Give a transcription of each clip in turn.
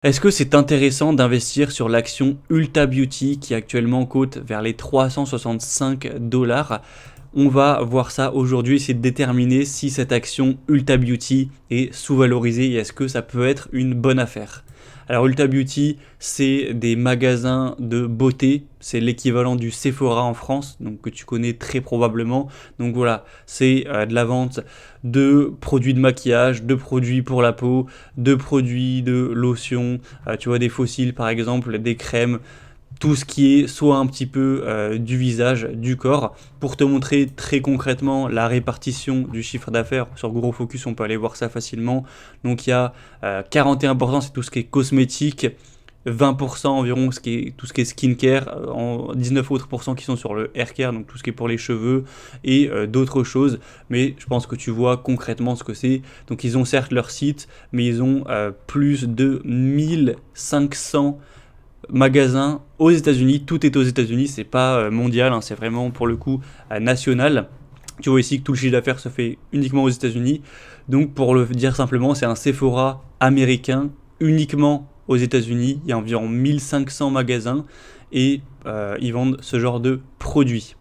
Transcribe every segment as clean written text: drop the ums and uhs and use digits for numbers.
Est-ce que c'est intéressant d'investir sur l'action Ulta Beauty qui actuellement cote vers les 365 $? On va voir ça aujourd'hui, essayer de déterminer si cette action Ulta Beauty est sous-valorisée et est-ce que ça peut être une bonne affaire. Alors Ulta Beauty, c'est des magasins de beauté, c'est l'équivalent du Sephora en France, donc que tu connais très probablement. Donc voilà, c'est de la vente de produits de maquillage, de produits pour la peau, de produits de lotion, tu vois des fossiles par exemple, des crèmes, tout ce qui est soit un petit peu du visage, du corps. Pour te montrer très concrètement la répartition du chiffre d'affaires, sur Gros Focus on peut aller voir ça facilement. Donc il y a 41% c'est tout ce qui est cosmétique, 20% environ tout ce qui est skincare, 19 autres pourcents qui sont sur le haircare, donc tout ce qui est pour les cheveux et d'autres choses. Mais je pense que tu vois concrètement ce que c'est. Donc ils ont certes leur site, mais ils ont plus de 1500 magasins aux États-Unis. Tout est aux États-Unis, c'est pas mondial, hein, c'est vraiment pour le coup national. Tu vois ici que tout le chiffre d'affaires se fait uniquement aux États-Unis. Donc pour le dire simplement, c'est un Sephora américain uniquement aux États-Unis. Il y a environ 1500 magasins et ils vendent ce genre de produits.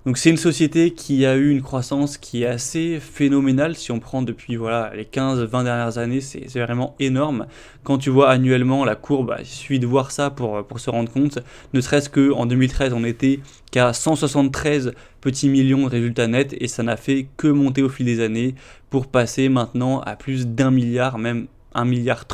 Donc c'est une société qui a eu une croissance qui est assez phénoménale. Si on prend depuis voilà, les 15-20 dernières années, c'est vraiment énorme. Quand tu vois annuellement la courbe, il suffit de voir ça pour se rendre compte. Ne serait-ce qu'en 2013, on était qu'à 173 petits millions de résultats nets et ça n'a fait que monter au fil des années pour passer maintenant à plus d'1 milliard, même 1,3 milliard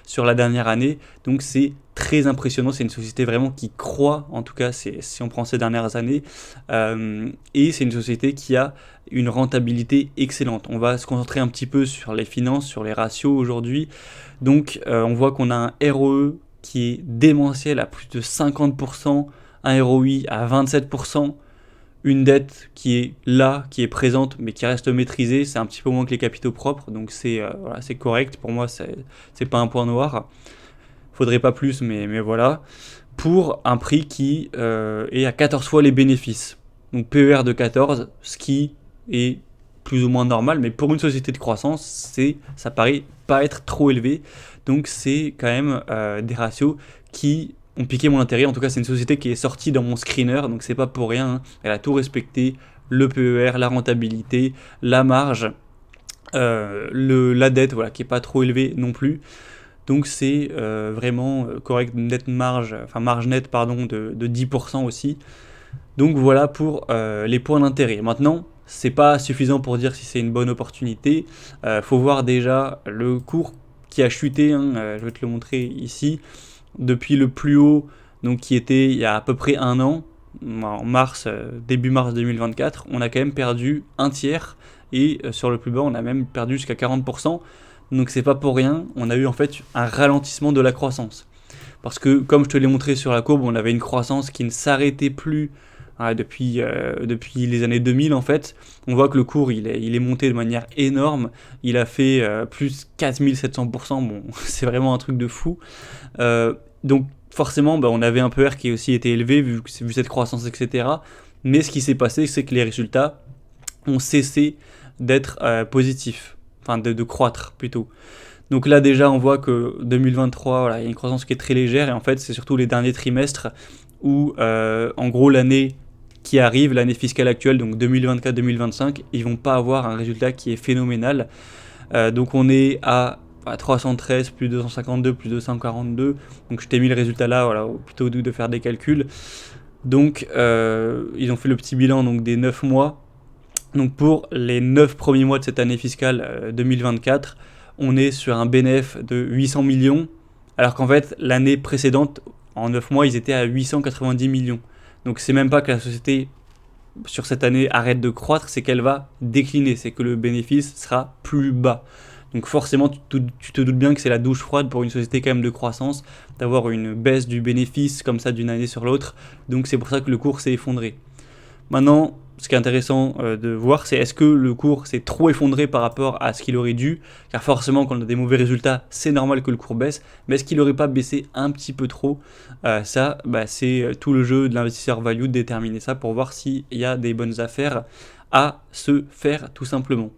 sur la dernière année. Donc c'est très impressionnant, c'est une société vraiment qui croît, en tout cas si on prend ces dernières années, et c'est une société qui a une rentabilité excellente. On va se concentrer un petit peu sur les finances, sur les ratios aujourd'hui. Donc on voit qu'on a un ROE qui est démentiel à plus de 50%, un ROI à 27%, une dette qui est là, qui est présente, mais qui reste maîtrisée. C'est un petit peu moins que les capitaux propres, donc voilà, c'est correct. Pour moi, c'est pas un point noir. Faudrait pas plus, mais voilà. Pour un prix qui est à 14 fois les bénéfices. Donc PER de 14, ce qui est plus ou moins normal, mais pour une société de croissance, ça paraît pas être trop élevé. Donc c'est quand même des ratios qui ont piqué mon intérêt. En tout cas, c'est une société qui est sortie dans mon screener, donc c'est pas pour rien, hein. Elle a tout respecté, le PER, la rentabilité, la marge, la dette, voilà, qui est pas trop élevée non plus. Donc c'est vraiment correct, net marge, enfin marge nette pardon de 10% aussi. Donc voilà pour les points d'intérêt. Maintenant, c'est pas suffisant pour dire si c'est une bonne opportunité. Faut voir déjà le cours qui a chuté, hein, je vais te le montrer ici, depuis le plus haut, donc qui était il y a à peu près un an, en mars, début mars 2024, on a quand même perdu un tiers et sur le plus bas, on a même perdu jusqu'à 40%. Donc c'est pas pour rien, on a eu en fait un ralentissement de la croissance. Parce que comme je te l'ai montré sur la courbe, on avait une croissance qui ne s'arrêtait plus depuis les années 2000 en fait. On voit que le cours il est monté de manière énorme, il a fait plus 4700%, bon c'est vraiment un truc de fou. Donc forcément on avait un PER qui aussi été élevé vu cette croissance etc. Mais ce qui s'est passé c'est que les résultats ont cessé d'être positifs, enfin de croître plutôt. Donc là déjà on voit que 2023, voilà, il y a une croissance qui est très légère et en fait c'est surtout les derniers trimestres où en gros l'année qui arrive, l'année fiscale actuelle, donc 2024-2025, ils vont pas avoir un résultat qui est phénoménal. Donc on est à 313, plus 252, plus 242, donc je t'ai mis le résultat là, voilà, plutôt de faire des calculs. Donc ils ont fait le petit bilan donc, des 9 mois. Donc pour les 9 premiers mois de cette année fiscale 2024, on est sur un bénéfice de 800 millions, alors qu'en fait l'année précédente, en 9 mois, ils étaient à 890 millions. Donc c'est même pas que la société sur cette année arrête de croître, c'est qu'elle va décliner, c'est que le bénéfice sera plus bas. Donc forcément, tu te doutes bien que c'est la douche froide pour une société quand même de croissance, d'avoir une baisse du bénéfice comme ça d'une année sur l'autre. Donc c'est pour ça que le cours s'est effondré. Maintenant, ce qui est intéressant de voir, c'est est-ce que le cours s'est trop effondré par rapport à ce qu'il aurait dû, car forcément quand on a des mauvais résultats, c'est normal que le cours baisse, mais est-ce qu'il n'aurait pas baissé un petit peu trop? Ça, c'est tout le jeu de l'investisseur value de déterminer ça pour voir s'il y a des bonnes affaires à se faire tout simplement.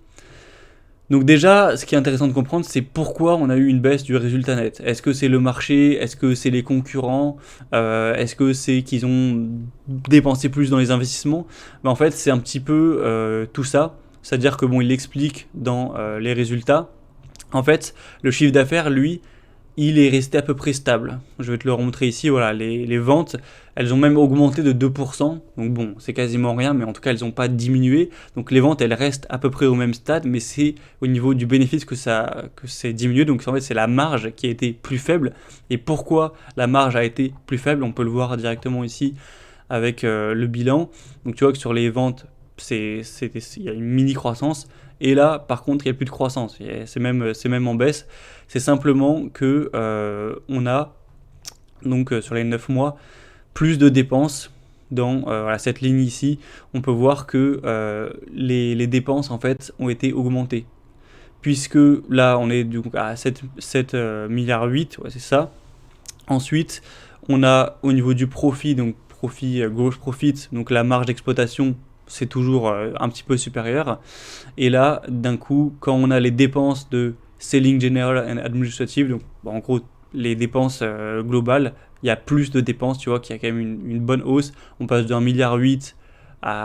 Donc déjà, ce qui est intéressant de comprendre, c'est pourquoi on a eu une baisse du résultat net. Est-ce que c'est le marché? Est-ce que c'est les concurrents? Est-ce que c'est qu'ils ont dépensé plus dans les investissements? En fait, c'est un petit peu tout ça. C'est-à-dire que bon, il l'explique dans les résultats. En fait, le chiffre d'affaires, lui, il est resté à peu près stable. Je vais te le remontrer ici. Voilà, les ventes, elles ont même augmenté de 2%. Donc bon, c'est quasiment rien, mais en tout cas, elles n'ont pas diminué. Donc les ventes, elles restent à peu près au même stade, mais c'est au niveau du bénéfice que c'est diminué. Donc en fait, c'est la marge qui a été plus faible. Et pourquoi la marge a été plus faible? On peut le voir directement ici avec le bilan. Donc tu vois que sur les ventes, il y a une mini croissance. Et là, par contre, il n'y a plus de croissance. C'est même en baisse. C'est simplement que on a, donc sur les 9 mois, plus de dépenses dans voilà, cette ligne ici. On peut voir que les dépenses, en fait, ont été augmentées. Puisque là, on est du coup à 7 milliards 8, ouais, c'est ça. Ensuite, on a au niveau du profit, donc profit, gross profit, donc la marge d'exploitation, c'est toujours un petit peu supérieur. Et là, d'un coup, quand on a les dépenses de Selling General and Administrative, donc en gros les dépenses globales, il y a plus de dépenses, tu vois, qu'il y a quand même une bonne hausse. On passe d'un milliard 8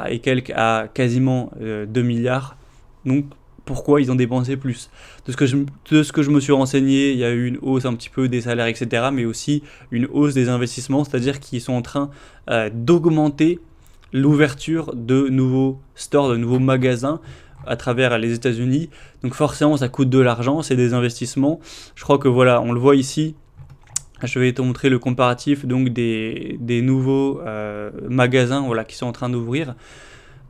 et quelques à quasiment 2 milliards. Donc pourquoi ils ont dépensé plus? De ce que je me suis renseigné, il y a eu une hausse un petit peu des salaires, etc. Mais aussi une hausse des investissements, c'est-à-dire qu'ils sont en train d'augmenter l'ouverture de nouveaux stores, de nouveaux magasins à travers les États-Unis. Donc forcément, ça coûte de l'argent, c'est des investissements. Je crois que voilà, on le voit ici. Je vais te montrer le comparatif donc des nouveaux magasins voilà, qui sont en train d'ouvrir.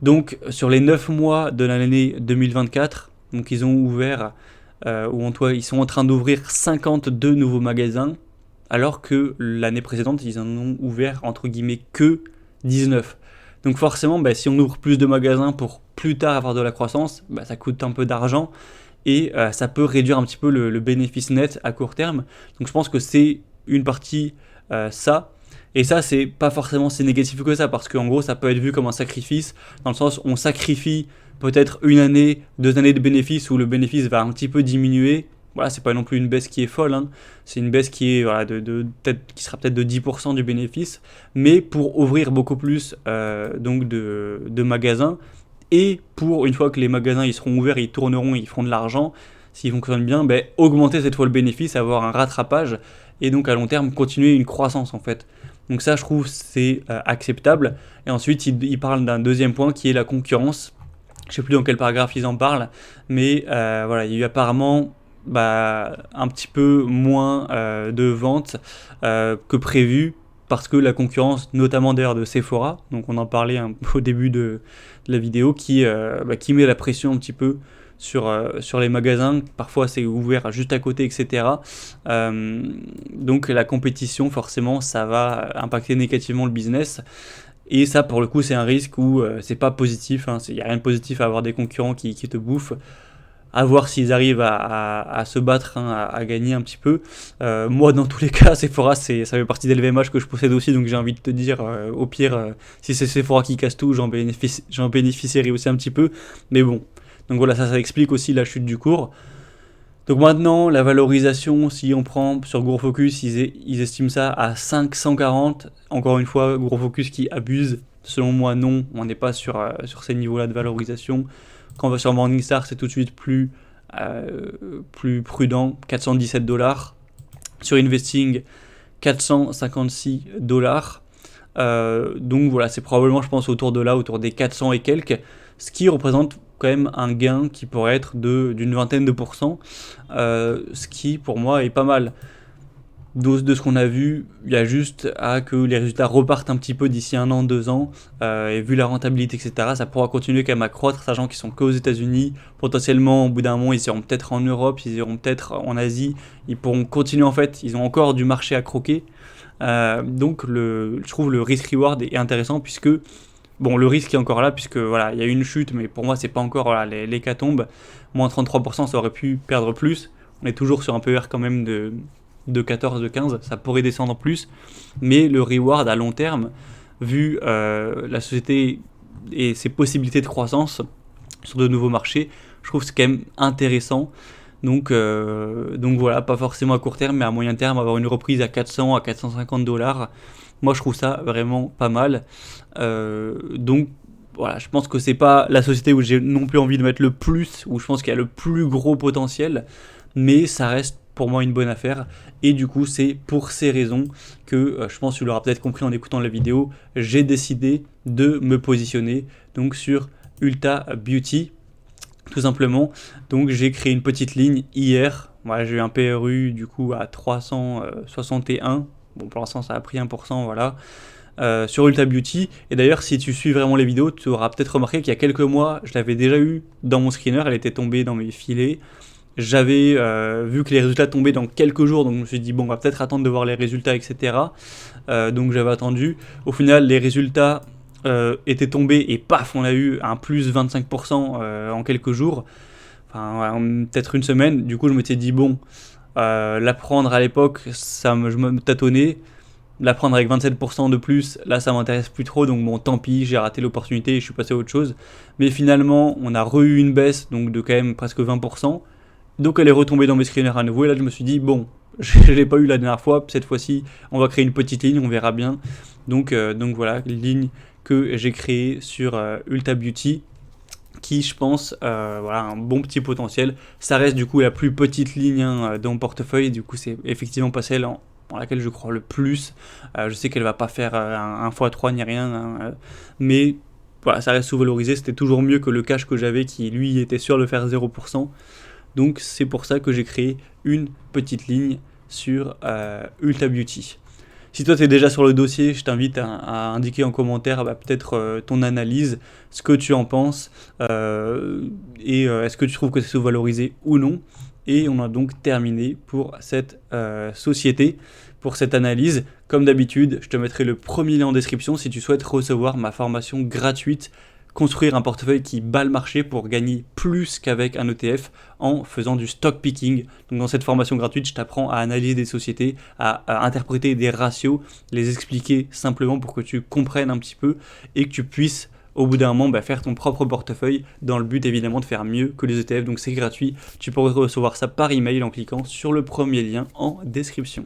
Donc sur les 9 mois de l'année 2024, donc ils ont ouvert, ils sont en train d'ouvrir 52 nouveaux magasins, alors que l'année précédente, ils en ont ouvert entre guillemets que 19. Donc forcément, si on ouvre plus de magasins pour plus tard avoir de la croissance, ça coûte un peu d'argent et ça peut réduire un petit peu le bénéfice net à court terme. Donc je pense que c'est une partie ça. Et ça, c'est pas forcément si négatif que ça, parce qu'en gros, ça peut être vu comme un sacrifice, dans le sens où on sacrifie peut-être une année, 2 années de bénéfice où le bénéfice va un petit peu diminuer. Voilà, c'est pas non plus une baisse qui est folle, hein. C'est une baisse qui est voilà, qui sera peut-être de 10% du bénéfice, mais pour ouvrir beaucoup plus donc de magasins, et pour une fois que les magasins ils seront ouverts, ils tourneront, ils feront de l'argent, s'ils fonctionnent bien, augmenter cette fois le bénéfice, avoir un rattrapage, et donc à long terme continuer une croissance en fait. Donc ça, je trouve, c'est acceptable. Et ensuite, il parle d'un deuxième point qui est la concurrence. Je sais plus dans quel paragraphe ils en parlent, mais voilà, il y a eu apparemment un petit peu moins de ventes que prévu, parce que la concurrence, notamment d'ailleurs de Sephora, donc on en parlait au début de la vidéo, qui met la pression un petit peu sur les magasins. Parfois c'est ouvert juste à côté, etc. Donc la compétition, forcément, ça va impacter négativement le business. Et ça, pour le coup, c'est un risque où c'est pas positif, hein. Il n'y a rien de positif à avoir des concurrents qui te bouffent. À voir s'ils arrivent à se battre, hein, à gagner un petit peu. Moi, dans tous les cas, Sephora, ça fait partie des LVMH que je possède aussi, donc j'ai envie de te dire, au pire, si c'est Sephora qui casse tout, j'en bénéficierai aussi un petit peu. Mais bon, donc voilà, ça explique aussi la chute du cours. Donc maintenant, la valorisation, si on prend sur Gros Focus, ils estiment ça à 540. Encore une fois, Gros Focus qui abuse. Selon moi, non, on n'est pas sur ces niveaux-là de valorisation. Quand on va sur Morningstar, c'est tout de suite plus prudent, 417 $. Sur Investing, 456 $. Donc voilà, c'est probablement, je pense, autour des 400 et quelques, ce qui représente quand même un gain qui pourrait être d'une vingtaine de pourcents, ce qui pour moi est pas mal. De ce qu'on a vu, il y a juste à que les résultats repartent un petit peu d'ici 1 an, 2 ans, et vu la rentabilité, etc., ça pourra continuer quand même à croître, sachant qu'ils sont qu'aux États-Unis. Potentiellement, au bout d'un moment, ils iront peut-être en Europe, ils iront peut-être en Asie, ils pourront continuer, en fait, ils ont encore du marché à croquer. Donc je trouve le risk-reward est intéressant, puisque bon, le risque est encore là, puisque voilà, il y a eu une chute, mais pour moi, c'est pas encore voilà, l'hécatombe. Moins 33%, ça aurait pu perdre plus. On est toujours sur un PER quand même de 14, de 15, ça pourrait descendre plus. Mais le reward à long terme, vu la société et ses possibilités de croissance sur de nouveaux marchés, je trouve que c'est quand même intéressant. Donc voilà, pas forcément à court terme, mais à moyen terme, avoir une reprise à 400 à 450 $, moi je trouve ça vraiment pas mal. Donc voilà, je pense que c'est pas la société où j'ai non plus envie de mettre le plus, où je pense qu'il y a le plus gros potentiel, mais ça reste pour moi une bonne affaire. Et du coup, c'est pour ces raisons que, je pense que tu l'auras peut-être compris en écoutant la vidéo, j'ai décidé de me positionner donc sur Ulta Beauty, tout simplement. Donc j'ai créé une petite ligne hier. Voilà, j'ai eu un PRU du coup à 361. Bon, pour l'instant, ça a pris 1%, voilà. Sur Ulta Beauty. Et d'ailleurs, si tu suis vraiment les vidéos, tu auras peut-être remarqué qu'il y a quelques mois, je l'avais déjà eu dans mon screener, elle était tombée dans mes filets. J'avais vu que les résultats tombaient dans quelques jours, donc je me suis dit, bon, on va peut-être attendre de voir les résultats, etc. Donc j'avais attendu. Au final, les résultats étaient tombés et paf, on a eu un plus 25% en quelques jours. Enfin, peut-être une semaine. Du coup, je m'étais dit, bon, la prendre à l'époque, je me tâtonnais. La prendre avec 27% de plus, là ça m'intéresse plus trop, donc bon tant pis, j'ai raté l'opportunité et je suis passé à autre chose. Mais finalement, on a eu une baisse donc de quand même presque 20%. Donc elle est retombée dans mes screeners à nouveau et là je me suis dit bon, je ne l'ai pas eu la dernière fois, cette fois-ci on va créer une petite ligne, on verra bien. Donc voilà, ligne que j'ai créée sur Ulta Beauty qui je pense voilà, un bon petit potentiel. Ça reste du coup la plus petite ligne dans mon portefeuille, du coup c'est effectivement pas celle en laquelle je crois le plus. Je sais qu'elle va pas faire un x3 ni rien, hein, mais voilà, ça reste sous-valorisé. C'était toujours mieux que le cash que j'avais qui lui était sûr de faire 0%. Donc c'est pour ça que j'ai créé une petite ligne sur Ulta Beauty. Si toi tu es déjà sur le dossier, je t'invite à indiquer en commentaire peut-être ton analyse, ce que tu en penses, et est-ce que tu trouves que c'est sous-valorisé ou non. Et on a donc terminé pour cette société, pour cette analyse. Comme d'habitude, je te mettrai le premier lien en description si tu souhaites recevoir ma formation gratuite, construire un portefeuille qui bat le marché pour gagner plus qu'avec un ETF en faisant du stock picking. Donc dans cette formation gratuite, je t'apprends à analyser des sociétés, à interpréter des ratios, les expliquer simplement pour que tu comprennes un petit peu et que tu puisses au bout d'un moment faire ton propre portefeuille dans le but évidemment de faire mieux que les ETF. Donc c'est gratuit, tu pourras recevoir ça par email en cliquant sur le premier lien en description.